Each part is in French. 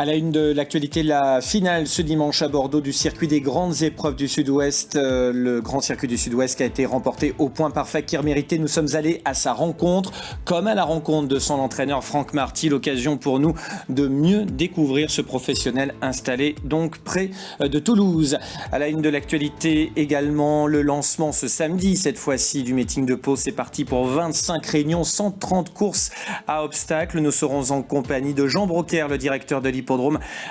À la une de l'actualité, la finale ce dimanche à Bordeaux du circuit des grandes épreuves du Sud-Ouest. Le grand circuit du Sud-Ouest qui a été remporté au point par Fakir Mérité. Nous sommes allés à sa rencontre, comme à la rencontre de son entraîneur Franck Marty. L'occasion pour nous de mieux découvrir ce professionnel installé donc près de Toulouse. À la une de l'actualité également, le lancement ce samedi, cette fois-ci, du meeting de Pau. C'est parti pour 25 réunions, 130 courses à obstacles. Nous serons en compagnie de Jean Brocaire, le directeur de l'hippodrome,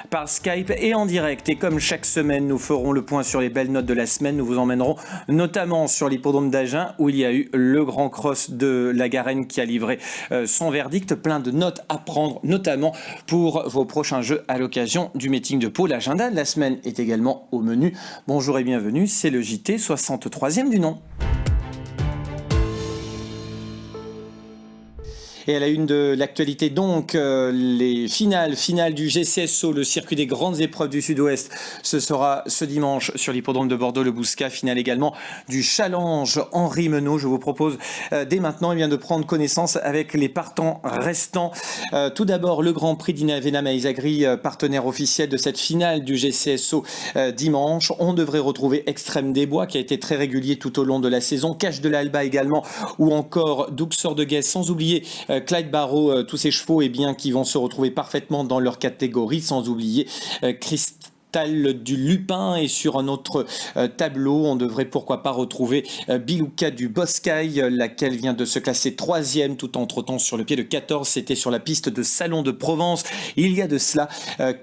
par Skype et en direct. Et comme chaque semaine, nous ferons le point sur les belles notes de la semaine. Nous vous emmènerons notamment sur l'hippodrome d'Agen où il y a eu le grand cross de la Garenne qui a livré son verdict. Plein de notes à prendre, notamment pour vos prochains jeux à l'occasion du meeting de Pau. L'agenda de la semaine est également au menu. Bonjour et bienvenue, c'est le JT 63e du nom. Et à la une de l'actualité, donc, les finales du GCSO, le circuit des grandes épreuves du Sud-Ouest. Ce sera ce dimanche sur l'hippodrome de Bordeaux-le Bouscat. Finale également du Challenge Henri Menot. Je vous propose dès maintenant de prendre connaissance avec les partants restants. Tout d'abord, le Grand Prix d'Inavena Maïzagri, partenaire officiel de cette finale du GCSO dimanche. On devrait retrouver Extrême des Bois, qui a été très régulier tout au long de la saison. Cache de l'Alba également, ou encore Douxor de Guest, sans oublier Clyde Barrow, tous ces chevaux qui vont se retrouver parfaitement dans leur catégorie, sans oublier Christelle du Lupin. Et sur un autre tableau, on devrait pourquoi pas retrouver Bilouka du Boscaï, laquelle vient de se classer 3e tout en trottant sur le pied de 14. C'était sur la piste de Salon de Provence il y a de cela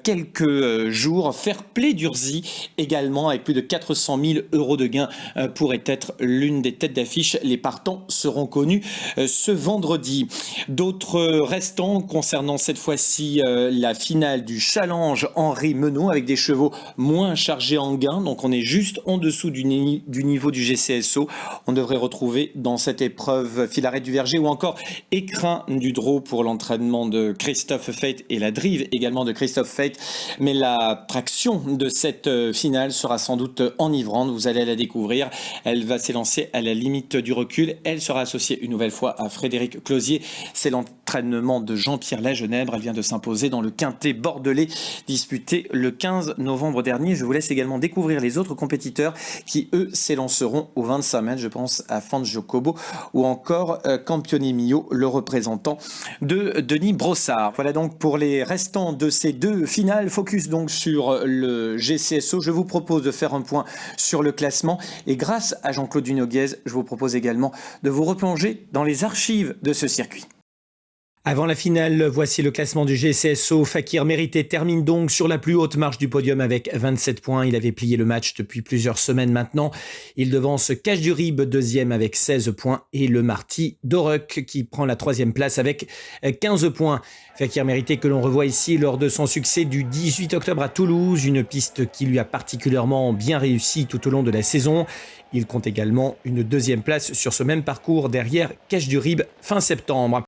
quelques jours. Fair Play d'Urzy également, avec plus de 400 000 € de gains, pourrait être l'une des têtes d'affiche. Les partants seront connus ce vendredi. D'autres restants concernant cette fois-ci la finale du Challenge Henri Menot, avec des chevaux moins chargés en gains, donc on est juste en dessous du niveau du GCSO. On devrait retrouver dans cette épreuve Filaret du Verger ou encore Écrin du Drô pour l'entraînement de Christophe Fate et la drive également de Christophe Fate. Mais la traction de cette finale sera sans doute enivrante, vous allez la découvrir. Elle va s'élancer à la limite du recul. Elle sera associée une nouvelle fois à Frédéric Closier. C'est l'entraînement de Jean-Pierre Lagenèbre. Elle vient de s'imposer dans le quintet bordelais disputé le 15 novembre dernier. Je vous laisse également découvrir les autres compétiteurs qui, eux, s'élanceront au 25 mètres. Je pense à Fangio Kobo ou encore Campione Mio, le représentant de Denis Brossard. Voilà donc pour les restants de ces deux finales. Focus donc sur le GCSO. Je vous propose de faire un point sur le classement. Et grâce à Jean-Claude Dunoguez, je vous propose également de vous replonger dans les archives de ce circuit. Avant la finale, voici le classement du GCSO. Fakir Mérité termine donc sur la plus haute marche du podium avec 27 points. Il avait plié le match depuis plusieurs semaines maintenant. Il devance Cache du Rib, deuxième avec 16 points, et le Marty d'Oruck qui prend la troisième place avec 15 points. Fakir Mérité que l'on revoit ici lors de son succès du 18 octobre à Toulouse, une piste qui lui a particulièrement bien réussi tout au long de la saison. Il compte également une deuxième place sur ce même parcours derrière Cache du Rib fin septembre.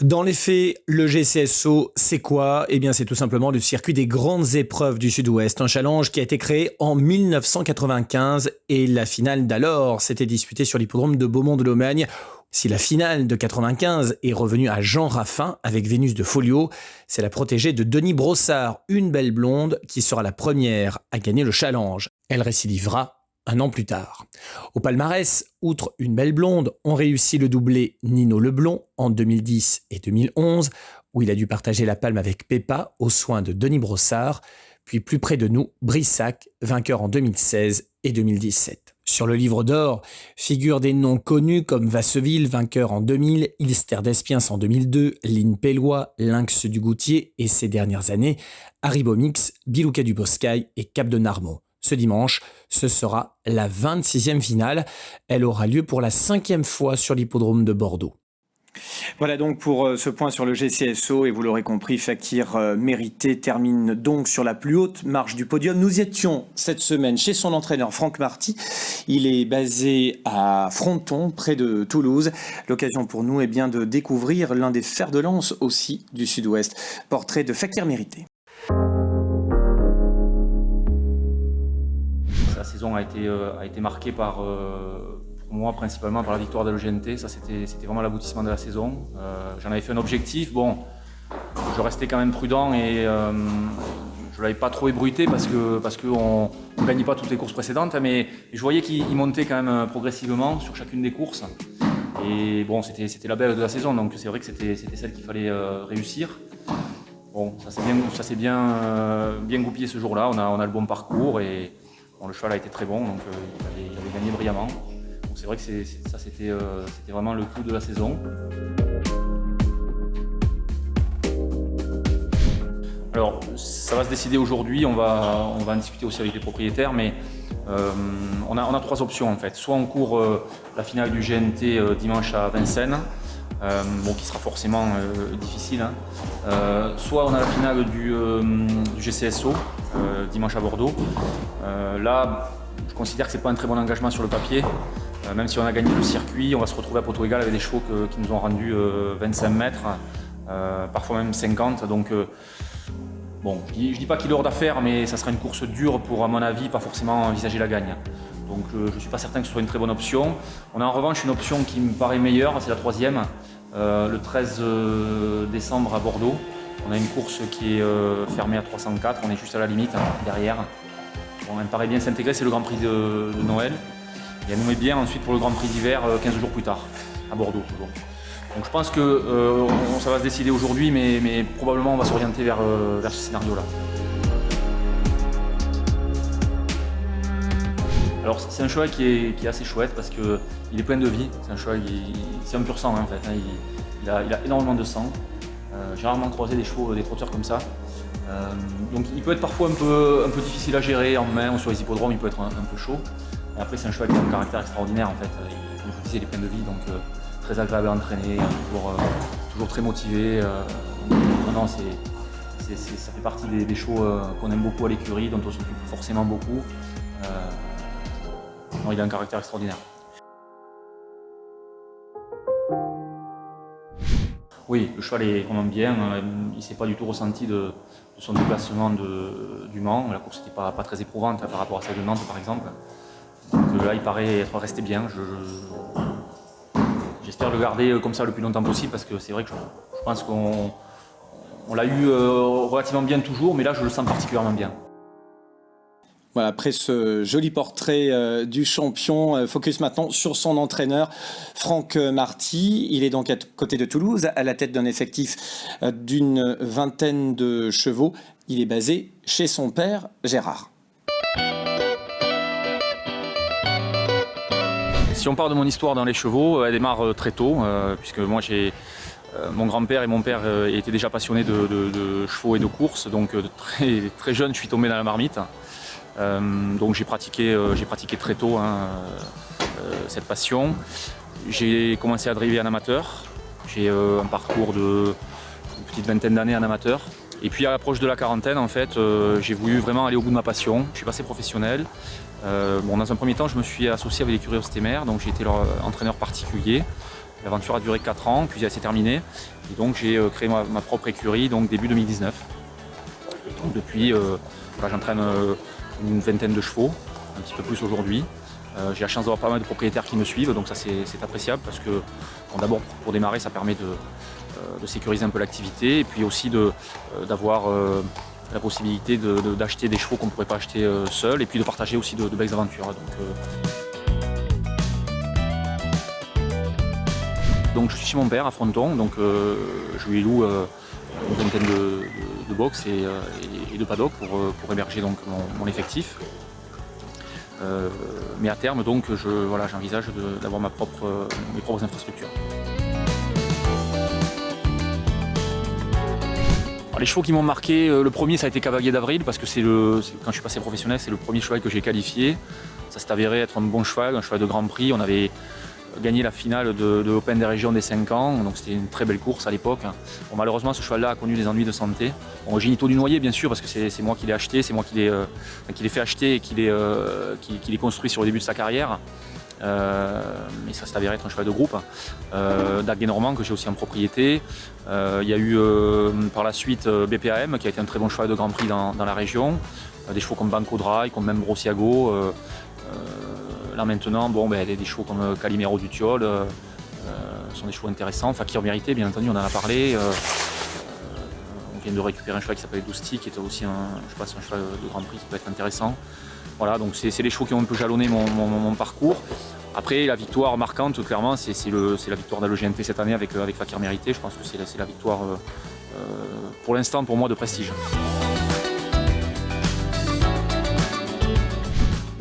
Dans les faits, le GCSO, c'est quoi ? Eh bien, c'est tout simplement le circuit des grandes épreuves du Sud-Ouest, un challenge qui a été créé en 1995 et la finale d'alors s'était disputée sur l'hippodrome de Beaumont-de-Lomagne. Si la finale de 95 est revenue à Jean Raffin avec Vénus de Folio, c'est la protégée de Denis Brossard, une belle blonde, qui sera la première à gagner le challenge. Elle récidivera un an plus tard. Au palmarès, outre une belle blonde, on réussit le doublé Nino Leblond en 2010 et 2011, où il a dû partager la palme avec Pépa aux soins de Denis Brossard, puis plus près de nous, Brissac, vainqueur en 2016 et 2017. Sur le livre d'or figurent des noms connus comme Vasseville, vainqueur en 2000, Ilster d'Espiens en 2002, Lynn Pellois, Lynx du Goutier et ces dernières années, Haribomix, Bilouka du Boscaï et Cap de Narmont. Ce dimanche, ce sera la 26e finale. Elle aura lieu pour la 5e fois sur l'hippodrome de Bordeaux. Voilà donc pour ce point sur le GCSO, et vous l'aurez compris, Fakir Mérité termine donc sur la plus haute marche du podium. Nous étions cette semaine chez son entraîneur Franck Marty. Il est basé à Fronton, près de Toulouse. L'occasion pour nous est bien de découvrir l'un des fers de lance aussi du Sud-Ouest. Portrait de Fakir Mérité. La saison a été marquée par, pour moi principalement par la victoire de l'OGNT. Ça c'était vraiment l'aboutissement de la saison. J'en avais fait un objectif. Bon, je restais quand même prudent et je ne l'avais pas trop ébruité parce qu'on ne gagnait pas toutes les courses précédentes, mais je voyais qu'il montait quand même progressivement sur chacune des courses. Et bon, c'était la belle de la saison, donc c'est vrai que c'était celle qu'il fallait réussir. Bon, ça s'est bien goupillé ce jour-là, on a le bon parcours et bon, le cheval a été très bon, donc il avait gagné brillamment. C'est vrai que c'était vraiment le coup de la saison. Alors, ça va se décider aujourd'hui, on va en discuter aussi avec les propriétaires, mais on a 3 options en fait. Soit on court la finale du GNT dimanche à Vincennes, qui sera forcément difficile, hein. Soit on a la finale du GCSO dimanche à Bordeaux. Là, je considère que ce n'est pas un très bon engagement sur le papier. Même si on a gagné le circuit, on va se retrouver à poteau égal avec des chevaux qui nous ont rendu 25 mètres, parfois même 50. Donc, bon, je ne dis pas qu'il est hors d'affaire, mais ça sera une course dure pour, à mon avis, pas forcément envisager la gagne. Donc je ne suis pas certain que ce soit une très bonne option. On a en revanche une option qui me paraît meilleure, c'est la 3e, le 13 décembre à Bordeaux. On a une course qui est fermée à 304, on est juste à la limite, derrière. Bon, elle me paraît bien s'intégrer, c'est le Grand Prix de Noël. Et elle nous met bien ensuite pour le Grand Prix d'hiver 15 jours plus tard, à Bordeaux toujours. Donc je pense que ça va se décider aujourd'hui, mais probablement on va s'orienter vers ce scénario-là. Alors c'est un cheval qui est assez chouette parce qu'il est plein de vie. C'est un cheval, c'est un pur sang en fait. Hein. Il a énormément de sang. J'ai rarement croisé des chevaux, des trotteurs comme ça. Donc il peut être parfois un peu difficile à gérer en main ou sur les hippodromes, il peut être un peu chaud. Et après c'est un cheval qui a un caractère extraordinaire en fait. Comme je vous disais, il est plein de vie, donc très agréable à entraîner, toujours très motivé. Vraiment, ça fait partie des chevaux qu'on aime beaucoup à l'écurie, dont on s'occupe forcément beaucoup. Non, il a un caractère extraordinaire. Oui, le cheval est vraiment bien. Il ne s'est pas du tout ressenti de son déplacement du Mans. La course n'était pas très éprouvante par rapport à celle de Nantes, par exemple. Donc là, il paraît être resté bien. J'espère le garder comme ça le plus longtemps possible parce que c'est vrai que je pense qu'on l'a eu relativement bien toujours, mais là, je le sens particulièrement bien. Voilà, après ce joli portrait du champion, focus maintenant sur son entraîneur, Franck Marty. Il est donc à côté de Toulouse, à la tête d'un effectif d'une vingtaine de chevaux. Il est basé chez son père, Gérard. Si on part de mon histoire dans les chevaux, elle démarre très tôt, puisque moi mon grand-père et mon père étaient déjà passionnés de chevaux et de courses, donc très, très jeune je suis tombé dans la marmite. Donc j'ai pratiqué très tôt cette passion. J'ai commencé à driver en amateur. J'ai un parcours de une petite vingtaine d'années en amateur. Et puis à l'approche de la quarantaine, en fait, j'ai voulu vraiment aller au bout de ma passion. Je suis passé professionnel. Dans un premier temps, je me suis associé avec l'écurie Ostemer, donc j'ai été leur entraîneur particulier. L'aventure a duré 4 ans, puis elle s'est terminée. Et donc j'ai créé ma propre écurie, donc début 2019. Et donc depuis, j'entraîne une vingtaine de chevaux, un petit peu plus aujourd'hui. J'ai la chance d'avoir pas mal de propriétaires qui me suivent, donc ça c'est appréciable parce que d'abord pour démarrer ça permet de sécuriser un peu l'activité et puis aussi d'avoir la possibilité d'acheter des chevaux qu'on ne pourrait pas acheter seul et puis de partager aussi de belles aventures. Donc je suis chez mon père à Fronton, donc je lui loue une vingtaine de box et de paddock pour héberger donc mon effectif. Mais à terme, donc, j'envisage d'avoir mes propres infrastructures. Alors, les chevaux qui m'ont marqué, le premier ça a été Cavalier d'Avril parce que quand je suis passé professionnel, c'est le premier cheval que j'ai qualifié. Ça s'est avéré être un bon cheval, un cheval de Grand Prix. On avait gagné la finale de l'Open des régions des 5 ans, donc c'était une très belle course à l'époque. Bon, malheureusement, ce cheval-là a connu des ennuis de santé. Bon, Génito du Noyer, bien sûr, parce que c'est moi qui l'ai acheté, c'est moi qui l'ai fait acheter et qui l'ai construit sur le début de sa carrière. Mais ça s'est avéré être un cheval de groupe. Daguet Normand, que j'ai aussi en propriété. Il y a eu par la suite BPAM, qui a été un très bon cheval de Grand Prix dans la région. Des chevaux comme Banco Dry, comme même Brossiago. Là maintenant, des chevaux comme Calimero du Tilleul sont des chevaux intéressants, qui ont mérité, bien entendu, on en a parlé. vient de récupérer un cheval qui s'appelle Dousty, qui est aussi je pense, un cheval de Grand Prix qui peut être intéressant. Voilà, donc c'est les chevaux qui ont un peu jalonné mon parcours. Après, la victoire marquante, clairement, c'est la victoire dans le GNT cette année avec Fakir Mérité. Je pense que c'est la victoire, pour l'instant, pour moi, de prestige.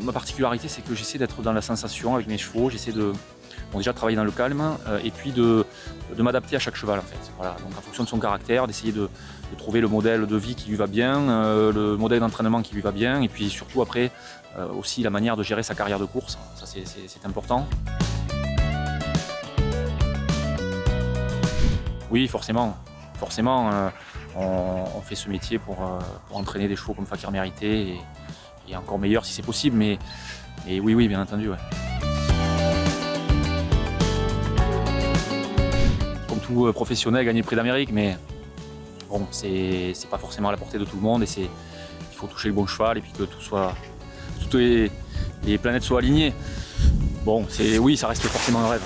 Ma particularité, c'est que j'essaie d'être dans la sensation avec mes chevaux. J'essaie de déjà travailler dans le calme et puis de m'adapter à chaque cheval, en fait. Voilà, donc en fonction de son caractère, d'essayer de trouver le modèle de vie qui lui va bien, le modèle d'entraînement qui lui va bien, et puis surtout après aussi la manière de gérer sa carrière de course. Ça, c'est important. Oui, forcément. On fait ce métier pour entraîner des chevaux comme Fakir Mérité et encore meilleur si c'est possible, mais oui, bien entendu. Ouais. Comme tout professionnel, gagner le prix d'Amérique, mais bon, c'est pas forcément à la portée de tout le monde, et il faut toucher le bon cheval et puis que toutes les planètes soient alignées. Bon, oui, ça reste forcément un rêve.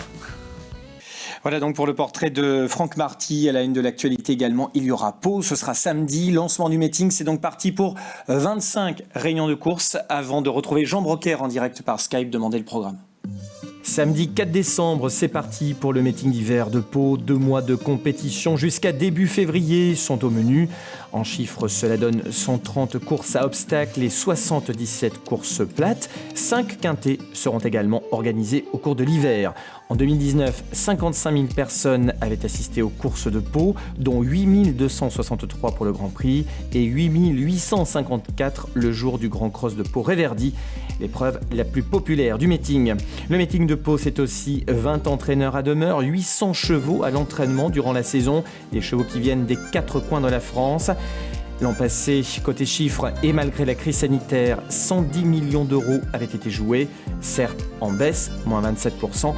Voilà donc pour le portrait de Franck Marty. À la une de l'actualité également, il y aura Pau, ce sera samedi, lancement du meeting. C'est donc parti pour 25 réunions de course avant de retrouver Jean Broquer en direct par Skype, demander le programme. Samedi 4 décembre, c'est parti pour le meeting d'hiver de Pau. 2 mois de compétition jusqu'à début février sont au menu. En chiffres, cela donne 130 courses à obstacles et 77 courses plates. 5 quintets seront également organisés au cours de l'hiver. En 2019, 55 000 personnes avaient assisté aux courses de Pau, dont 8 263 pour le Grand Prix et 8 854 le jour du Grand Cross de Pau-Réverdy, l'épreuve la plus populaire du meeting. Le meeting de Pau, c'est aussi 20 entraîneurs à demeure, 800 chevaux à l'entraînement durant la saison, des chevaux qui viennent des 4 coins de la France. L'an passé, côté chiffres, et malgré la crise sanitaire, 110 millions d'euros avaient été joués, certes en baisse, moins 27%,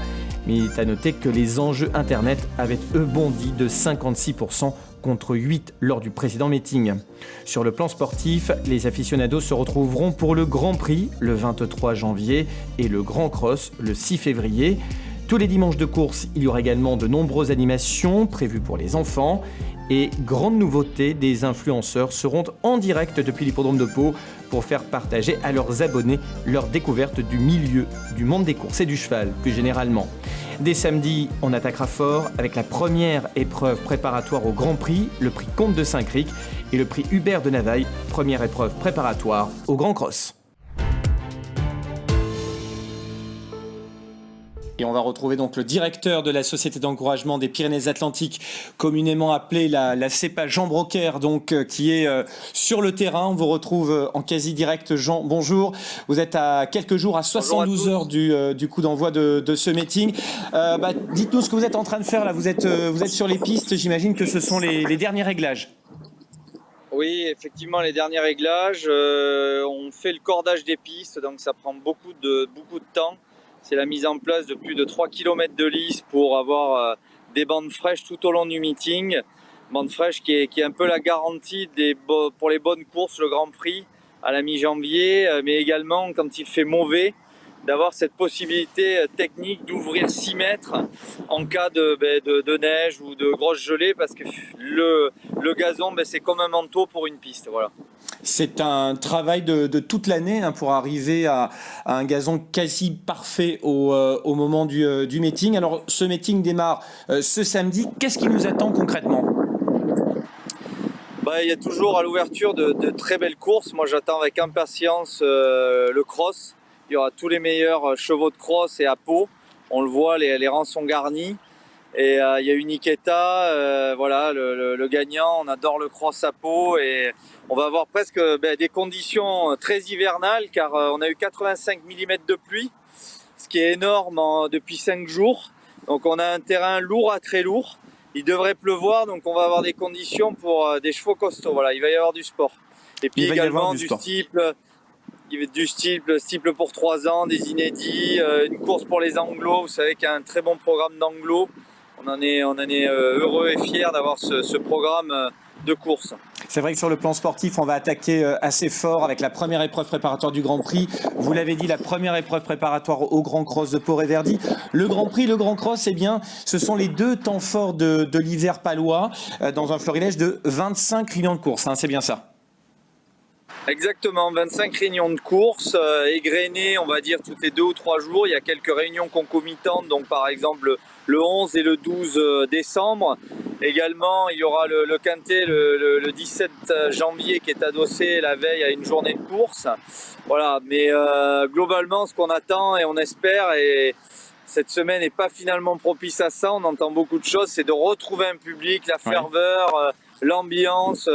mais il est à noter que les enjeux Internet avaient eux bondi de 56% contre 8 lors du précédent meeting. Sur le plan sportif, les aficionados se retrouveront pour le Grand Prix le 23 janvier et le Grand Cross le 6 février. Tous les dimanches de course, il y aura également de nombreuses animations prévues pour les enfants. Et grande nouveauté, des influenceurs seront en direct depuis l'hippodrome de Pau pour faire partager à leurs abonnés leur découverte du milieu du monde des courses et du cheval plus généralement. Dès samedi, on attaquera fort avec la première épreuve préparatoire au Grand Prix, le prix Comte de Saint-Cricq et le prix Hubert de Navaille, première épreuve préparatoire au Grand Cross. Et on va retrouver donc le directeur de la Société d'encouragement des Pyrénées-Atlantiques, communément appelée la CEPA, Jean Broquer, donc, qui est sur le terrain. On vous retrouve en quasi-direct. Jean, bonjour. Vous êtes à quelques jours, à 72 heures du coup d'envoi de ce meeting. Dites-nous ce que vous êtes en train de faire là. Vous êtes sur les pistes, j'imagine que ce sont les derniers réglages. Oui, effectivement, les derniers réglages. On fait le cordage des pistes, donc ça prend beaucoup de temps. C'est la mise en place de plus de 3 km de lice pour avoir des bandes fraîches tout au long du meeting. Bande fraîche qui est un peu la garantie pour les bonnes courses, le Grand Prix à la mi-janvier, mais également quand il fait mauvais, d'avoir cette possibilité technique d'ouvrir 6 mètres en cas de neige ou de grosse gelée, parce que le gazon, c'est comme un manteau pour une piste. Voilà. C'est un travail de toute l'année pour arriver à un gazon quasi parfait au moment du meeting. Alors, ce meeting démarre ce samedi. Qu'est-ce qui nous attend concrètement ? Il y a toujours à l'ouverture de très belles courses. Moi, j'attends avec impatience le cross. Il y aura tous les meilleurs chevaux de cross et à Pau. On le voit, les rangs sont garnis. Et il y a Uniqueta, voilà, le gagnant. On adore le cross à Pau et on va avoir presque des conditions très hivernales, car on a eu 85 mm de pluie, ce qui est énorme depuis 5 jours. Donc on a un terrain lourd à très lourd. Il devrait pleuvoir, donc on va avoir des conditions pour des chevaux costauds. Voilà, il va y avoir du sport. Et puis également du steeple pour 3 ans, des inédits, une course pour les anglos. Vous savez qu'il y a un très bon programme d'anglos. On en est heureux et fiers d'avoir ce programme de course. C'est vrai que sur le plan sportif, on va attaquer assez fort avec la première épreuve préparatoire du Grand Prix. Vous l'avez dit, la première épreuve préparatoire au Grand Cross de Port-et-Verdy. Le Grand Prix, le Grand Cross, eh bien, ce sont les deux temps forts de l'hiver palois dans un florilège de 25 réunions de course. Hein, c'est bien ça? Exactement, 25 réunions de course égrenées, on va dire, toutes les 2 ou 3 jours. Il y a quelques réunions concomitantes, donc par exemple le 11 et le 12 décembre. Également, il y aura le quintet le 17 janvier qui est adossé la veille à une journée de course. Voilà, mais globalement, ce qu'on attend et on espère, et cette semaine n'est pas finalement propice à ça, on entend beaucoup de choses, c'est de retrouver un public, la ferveur, l'ambiance.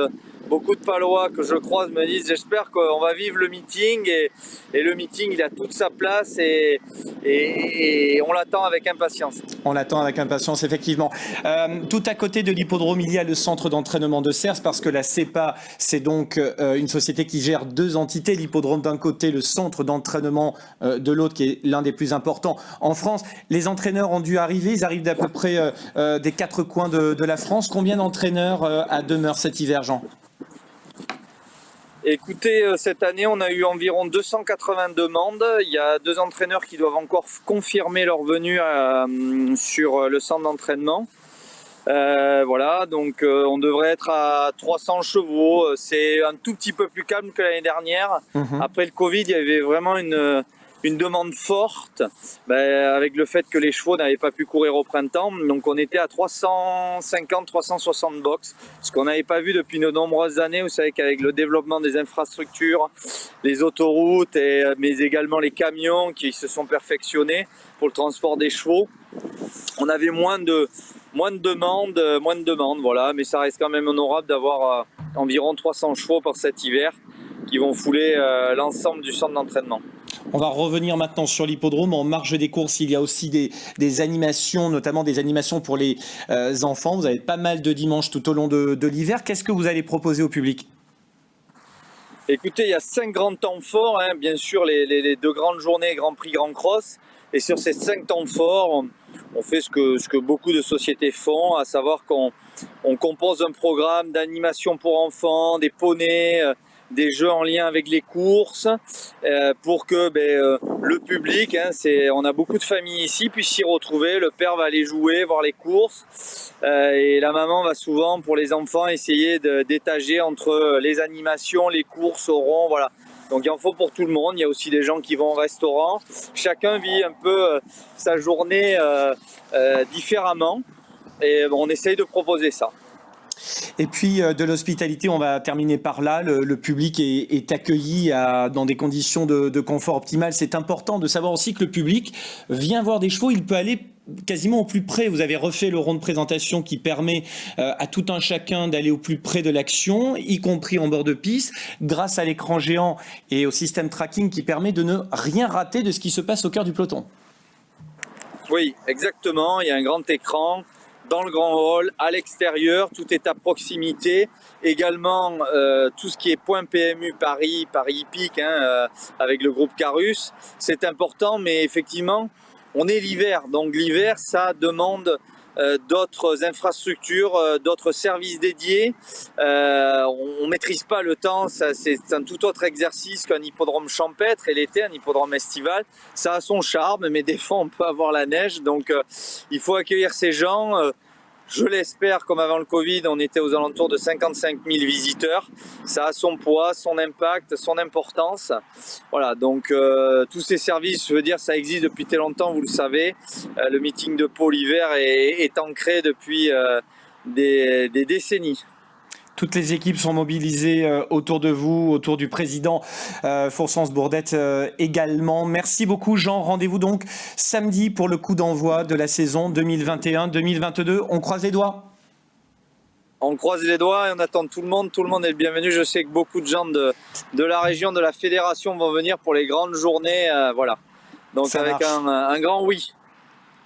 Beaucoup de Palois que je croise me disent j'espère qu'on va vivre le meeting et le meeting il a toute sa place et on l'attend avec impatience. On l'attend avec impatience, effectivement. Tout à côté de l'hippodrome, il y a le centre d'entraînement de Cers parce que la CEPA, c'est donc une société qui gère 2 entités. L'hippodrome d'un côté, le centre d'entraînement de l'autre qui est l'un des plus importants en France. Les entraîneurs ont dû arriver, ils arrivent d'à peu près des 4 coins de la France. Combien d'entraîneurs à demeure cet hiver, Jean ? Écoutez, cette année, on a eu environ 280 demandes. Il y a 2 entraîneurs qui doivent encore confirmer leur venue sur le centre d'entraînement. Voilà, donc on devrait être à 300 chevaux. C'est un tout petit peu plus calme que l'année dernière. Après le Covid, il y avait vraiment une demande forte avec le fait que les chevaux n'avaient pas pu courir au printemps. Donc on était à 350-360 box, ce qu'on n'avait pas vu depuis de nombreuses années. Vous savez qu'avec le développement des infrastructures, les autoroutes, mais également les camions qui se sont perfectionnés pour le transport des chevaux, on avait moins de demandes, voilà. Mais ça reste quand même honorable d'avoir environ 300 chevaux pour cet hiver qui vont fouler l'ensemble du centre d'entraînement. On va revenir maintenant sur l'hippodrome. En marge des courses, il y a aussi des animations, notamment des animations pour les enfants. Vous avez pas mal de dimanches tout au long de l'hiver. Qu'est-ce que vous allez proposer au public ? Écoutez, il y a 5 grands temps forts, hein. Bien sûr les 2 grandes journées, Grand Prix, Grand Cross. Et sur ces 5 temps forts, on fait ce que beaucoup de sociétés font, à savoir qu'on compose un programme d'animation pour enfants, des poneys, des jeux en lien avec les courses, pour que le public, hein, on a beaucoup de familles ici, puisse s'y retrouver. Le père va aller jouer, voir les courses, et la maman va souvent, pour les enfants, essayer d'étager entre les animations, les courses au rond, voilà. Donc il en faut pour tout le monde. Il y a aussi des gens qui vont au restaurant. Chacun vit un peu sa journée différemment, et on essaye de proposer ça. Et puis de l'hospitalité, on va terminer par là. Le public est accueilli dans des conditions de confort optimal. C'est important de savoir aussi que le public vient voir des chevaux. Il peut aller quasiment au plus près. Vous avez refait le rond de présentation qui permet à tout un chacun d'aller au plus près de l'action, y compris en bord de piste, grâce à l'écran géant et au système tracking qui permet de ne rien rater de ce qui se passe au cœur du peloton. Oui, exactement. Il y a un grand écran dans le grand hall, à l'extérieur, tout est à proximité. Également, tout ce qui est point PMU Paris hippique, hein, avec le groupe Carus, c'est important, mais effectivement, on est l'hiver. Donc l'hiver, ça demande d'autres infrastructures, d'autres services dédiés. On maîtrise pas le temps, c'est un tout autre exercice qu'un hippodrome champêtre, et l'été, un hippodrome estival, ça a son charme, mais des fois on peut avoir la neige, donc il faut accueillir ces gens. Je l'espère, comme avant le Covid, on était aux alentours de 55 000 visiteurs. Ça a son poids, son impact, son importance. Voilà, donc tous ces services, je veux dire, ça existe depuis très longtemps, vous le savez. Le meeting de Pau l'hiver est ancré depuis des décennies. Toutes les équipes sont mobilisées autour de vous, autour du président Foursens-Bourdette également. Merci beaucoup Jean. Rendez-vous donc samedi pour le coup d'envoi de la saison 2021-2022. On croise les doigts. On croise les doigts et on attend tout le monde. Tout le monde est le bienvenu. Je sais que beaucoup de gens de la région, de la fédération vont venir pour les grandes journées. Voilà. Donc ça avec un grand oui.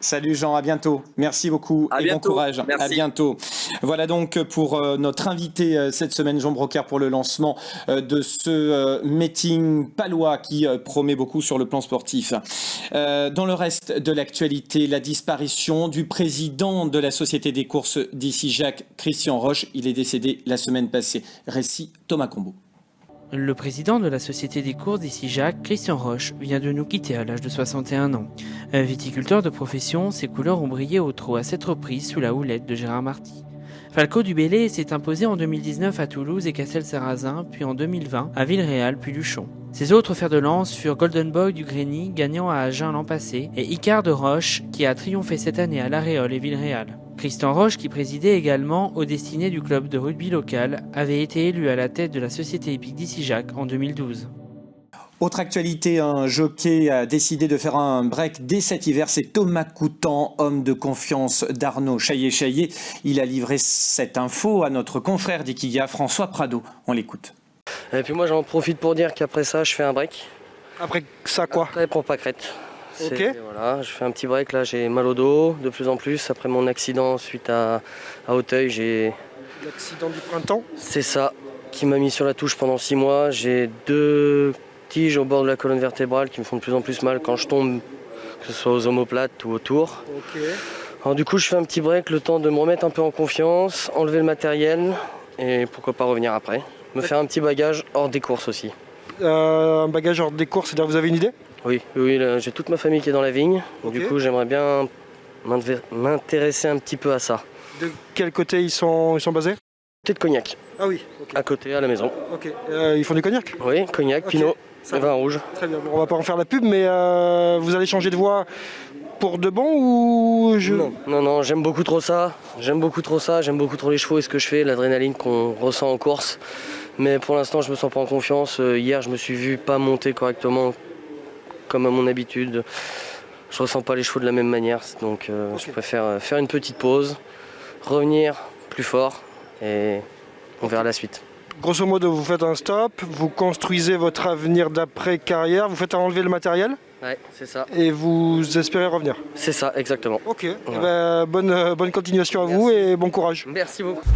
Salut Jean, à bientôt. Merci beaucoup et bon courage. Merci. À bientôt. Voilà donc pour notre invité cette semaine, Jean Brocard, pour le lancement de ce meeting palois qui promet beaucoup sur le plan sportif. Dans le reste de l'actualité, la disparition du président de la Société des courses d'Ici-Jacques, Christian Roche. Il est décédé la semaine passée. Récit Thomas Combeau. Le président de la Société des courses d'Ici-Jacques, Christian Roche, vient de nous quitter à l'âge de 61 ans. Viticulteur de profession, ses couleurs ont brillé au trot à 7 reprises sous la houlette de Gérard Marty. Falco du Bellay s'est imposé en 2019 à Toulouse et Castel-Sarrazin, puis en 2020 à Villeréal puis Luchon. Ses autres fers de lance furent Golden Boy du Greny, gagnant à Agen l'an passé, et Icare de Roche, qui a triomphé cette année à l'Aréole et Villeréal. Christian Roche, qui présidait également aux destinées du club de rugby local, avait été élu à la tête de la Société hippique d'Ici-Jacques en 2012. Autre actualité, un jockey a décidé de faire un break dès cet hiver. C'est Thomas Coutan, homme de confiance d'Arnaud Chaillet-Chaillet. Il a livré cette info à notre confrère d'Ikiga, François Prado. On l'écoute. Et puis moi j'en profite pour dire qu'après ça je fais un break. Après ça quoi? Après pour pâquerette. Ok. Voilà, je fais un petit break, là j'ai mal au dos de plus en plus. Après mon accident suite à Auteuil, j'ai... L'accident du printemps? C'est ça, qui m'a mis sur la touche pendant 6 mois. J'ai 2 tiges au bord de la colonne vertébrale qui me font de plus en plus mal quand je tombe, que ce soit aux omoplates ou autour. Ok. Alors du coup je fais un petit break, le temps de me remettre un peu en confiance, enlever le matériel et pourquoi pas revenir après. Me faire un petit bagage hors des courses aussi. Un bagage hors des courses, c'est-à-dire vous avez une idée? Oui, là, j'ai toute ma famille qui est dans la vigne. Ok. Du coup, j'aimerais bien m'intéresser un petit peu à ça. De quel côté ils sont basés? Peut-être cognac, Ah oui, ok. à côté, à la maison. Ok. Ils font du cognac? Oui, cognac, Ok. pinot, Ça et va. vin rouge. Très bien, on va pas en faire la pub, mais vous allez changer de voie pour de bon ou je... Non, j'aime beaucoup trop ça. J'aime beaucoup trop les chevaux et ce que je fais, l'adrénaline qu'on ressent en course. Mais pour l'instant, je me sens pas en confiance. Hier, je me suis vu pas monter correctement comme à mon habitude. Je ressens pas les chevaux de la même manière, donc je préfère faire une petite pause, revenir plus fort et on verra la suite. Grosso modo, vous faites un stop, vous construisez votre avenir d'après-carrière, vous faites enlever le matériel Ouais, c'est ça. et vous espérez revenir. C'est ça, exactement. Ok, Voilà. bonne continuation à vous et bon courage. Merci beaucoup.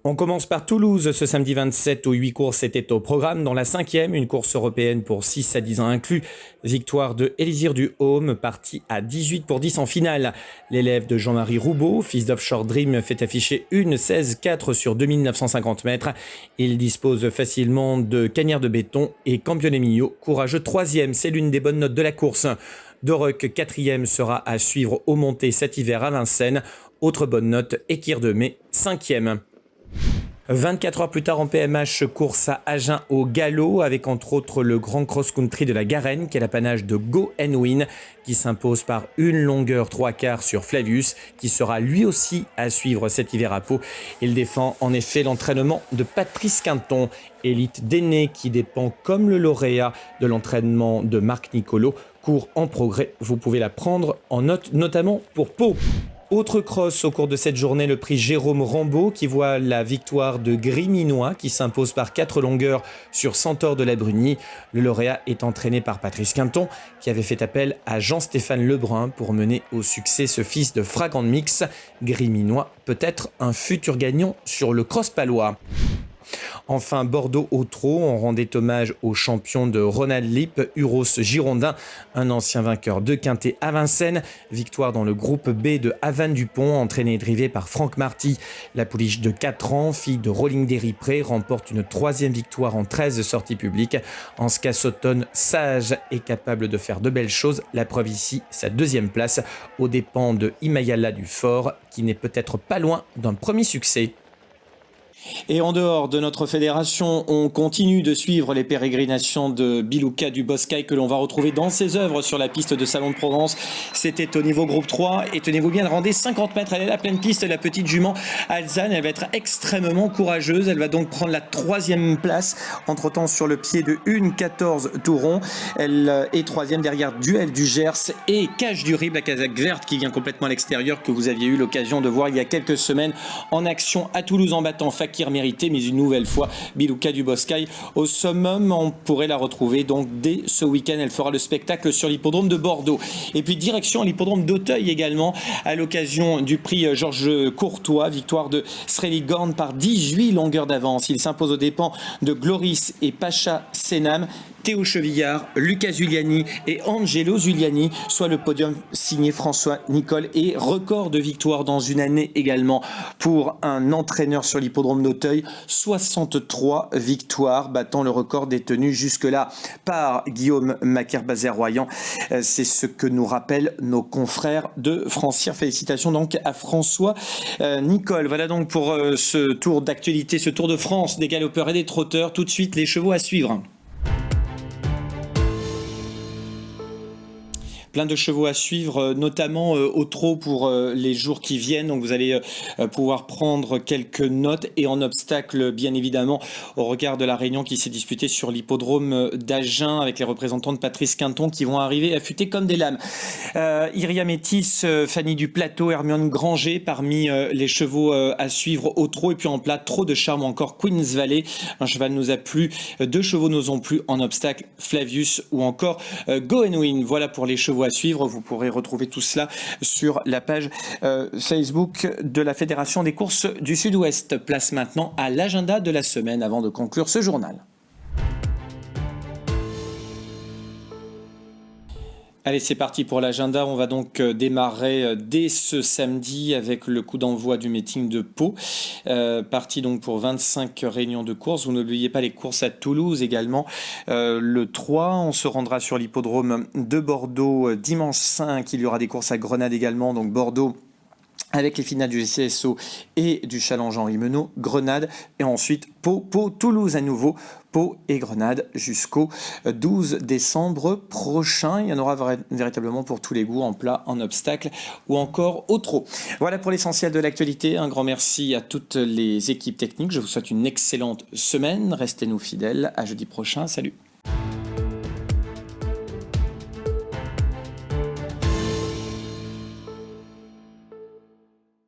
On commence par Toulouse. Ce samedi 27 où 8 courses étaient au programme. Dans la 5e, une course européenne pour 6 à 10 ans inclus. Victoire de Élysir du Haume, parti à 18 pour 10 en finale. L'élève de Jean-Marie Roubaud, fils d'Offshore Dream, fait afficher une 16-4 sur 2950 mètres. Il dispose facilement de Cagnères de Béton et Campione-Mignot, courageux 3e. C'est l'une des bonnes notes de la course. Dorec 4e sera à suivre au montées cet hiver à Vincennes. Autre bonne note, Équire de Mai 5e. 24 heures plus tard en PMH, course à Agen au galop avec entre autres le grand cross-country de la Garenne qui est l'apanage de Go and Win qui s'impose par une longueur 3/4 sur Flavius qui sera lui aussi à suivre cet hiver à Pau. Il défend en effet l'entraînement de Patrice Quinton, élite d'aînés qui dépend comme le lauréat de l'entraînement de Marc Nicolo, court en progrès. Vous pouvez la prendre en note notamment pour Pau. Autre cross au cours de cette journée, le prix Jérôme Rambaud qui voit la victoire de Griminois qui s'impose par 4 longueurs sur Centaure de la Bruni. Le lauréat est entraîné par Patrice Quinton qui avait fait appel à Jean-Stéphane Lebrun pour mener au succès ce fils de Fragant Mix. Griminois peut être un futur gagnant sur le cross palois. Enfin, Bordeaux au trot, on rendait hommage au champion de Ronald Lippe, Uros Girondin, un ancien vainqueur de Quintet à Vincennes. Victoire dans le groupe B de Havane Dupont, entraîné et drivé par Franck Marty. La pouliche de 4 ans, fille de Rolling Derry-Pré, remporte une 3e victoire en 13 sorties publiques. En Scassotone, sage et capable de faire de belles choses. La preuve ici, sa 2e place, aux dépens de Imayala du Fort, qui n'est peut-être pas loin d'un premier succès. Et en dehors de notre fédération, on continue de suivre les pérégrinations de Bilouka du Boscaï que l'on va retrouver dans ses œuvres sur la piste de Salon de Provence. C'était au niveau groupe 3 et tenez-vous bien, elle rendait 50 mètres. Elle est à la pleine piste, la petite jument Alzane. Elle va être extrêmement courageuse. Elle va donc prendre la 3e place. Entre-temps, sur le pied de 1,14 Touron. Elle est 3e derrière Duel du Gers et Cache du Rib, la casaque verte qui vient complètement à l'extérieur que vous aviez eu l'occasion de voir il y a quelques semaines en action à Toulouse en battant Facteur Fakir mérité, mais une nouvelle fois, Biluca Duboskai au summum. On pourrait la retrouver donc dès ce week-end. Elle fera le spectacle sur l'hippodrome de Bordeaux. Et puis direction l'hippodrome d'Auteuil également, à l'occasion du prix Georges Courtois. Victoire de Sreligorn par 18 longueurs d'avance. Il s'impose aux dépens de Gloris et Pacha Senam. Théo Chevillard, Lucas Zuliani et Angelo Zuliani, soit le podium signé François Nicole, et record de victoire dans une année également pour un entraîneur sur l'hippodrome d'Auteuil, 63 victoires, battant le record détenu jusque-là par Guillaume Macaire-Bazet-Royan. C'est ce que nous rappellent nos confrères de Francir. Félicitations donc à François Nicole. Voilà donc pour ce tour d'actualité, ce Tour de France des galopeurs et des trotteurs. Tout de suite, les chevaux à suivre. Plein de chevaux à suivre, notamment au trot pour les jours qui viennent. Donc vous allez pouvoir prendre quelques notes. Et en obstacle, bien évidemment, au regard de la réunion qui s'est disputée sur l'hippodrome d'Agen avec les représentants de Patrice Quinton qui vont arriver affûtés comme des lames. Iria Métis, Fanny du Plateau, Hermione Granger parmi les chevaux à suivre au trot. Et puis en plat, Trop de charme, encore Queen's Valley. Un cheval nous a plu, 2 chevaux nous ont plu en obstacle, Flavius ou encore Go and Win. Voilà pour les chevaux à suivre. Vous pourrez retrouver tout cela sur la page Facebook de la Fédération des courses du Sud-Ouest. Place maintenant à l'agenda de la semaine avant de conclure ce journal. Allez, c'est parti pour l'agenda. On va donc démarrer dès ce samedi avec le coup d'envoi du meeting de Pau. Parti donc pour 25 réunions de courses. Vous n'oubliez pas les courses à Toulouse également. Le 3, on se rendra sur l'hippodrome de Bordeaux dimanche 5. Il y aura des courses à Grenade également. Donc Bordeaux avec les finales du GCSO et du Challenge Henri Menot, Grenade, et ensuite Pau, Toulouse à nouveau, Pau et Grenade jusqu'au 12 décembre prochain. Il y en aura véritablement pour tous les goûts, en plat, en obstacle ou encore au trot. Voilà pour l'essentiel de l'actualité. Un grand merci à toutes les équipes techniques. Je vous souhaite une excellente semaine. Restez-nous fidèles. À jeudi prochain. Salut.